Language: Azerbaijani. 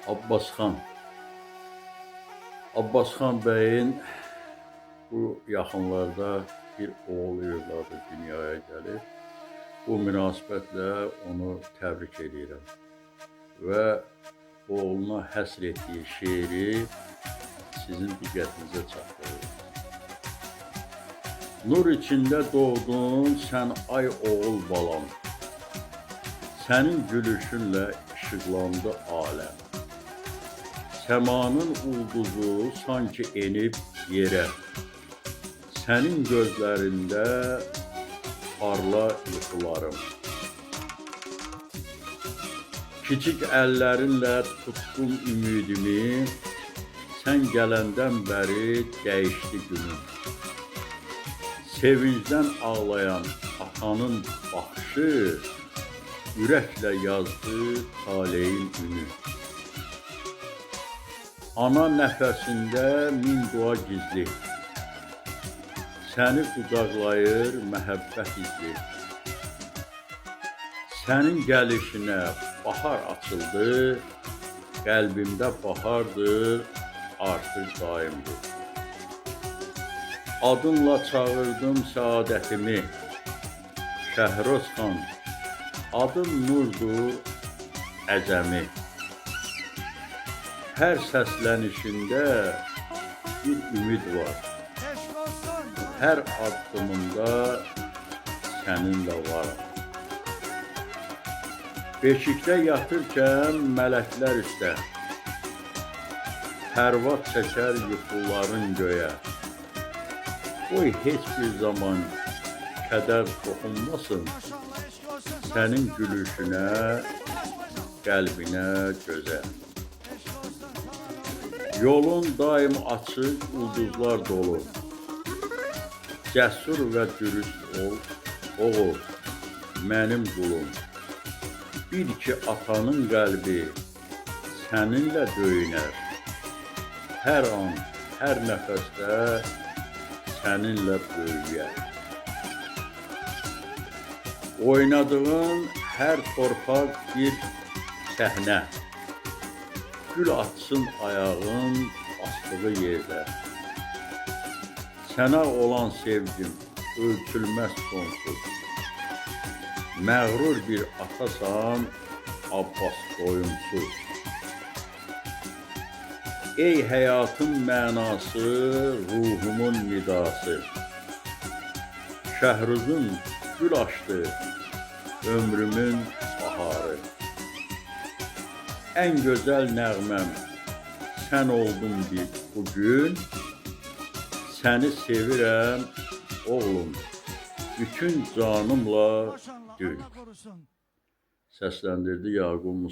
Abbasxan. Abbasxan bəyin bu yaxınlarda bir oğul övladı dünyaya gəlir. Bu münasibətlə onu təbrik edirəm və oğluna həsr etdiyi şeiri sizin diqqətinizə çatdırıram. Nur içində doğdun sən ay oğul balam, sənin gülüşünlə işıqlandı aləm. Səmanın ulduzu sanki enib yerə, sənin gözlərində parla yuxularım. Kiçik əllərinlə tutdun ümidimi, sən gələndən bəri dəyişdi günüm. Sevincdən ağlayan atanın baxışı, ürəklə yazdı taleyin ünü. Ana nəfəsində min dua gizli, səni qucaqlayır məhəbbət izli. Sənin gəlişinə bahar açıldı, qəlbimdə bahardır, artıq daimdir. Adınla çağırdım səadətimi, Şəhroz xan, adın nurdur, əzəmi. Hər səslənişində bir ümid var, hər addımında səninlə varam. Beşikdə yatırkən mələklər üstə, pərvaz çəkər yuxuların göyə. Qoy heç bir zaman kədər toxunmasın sənin gülüşünə, qəlbinə, gözə. Yolun daim açıq, ulduzlar dolu. Cəsur və dürüst ol, oğul, mənim qulum. Bil ki, atanın qəlbi səninlə döyünər. Hər an, hər nəfəsdə səninlə böyüyər. Oynadığın hər torpaq bir səhnə, gül açsın ayağın basdığı yerdə. Sənə olan sevgim ölçülməz sonsuz. Məğrur bir atasan, Abbas doyumsuz. Ey həyatın mənası, ruhumun nidası. Şəhruzun gül açdı, ömrümün baharı. Ən gözəl nəğməm sən oldun bir bugün. Səni sevirəm oğlum, bütün canımla dün. Səsləndirdi Yaqub Mustafa.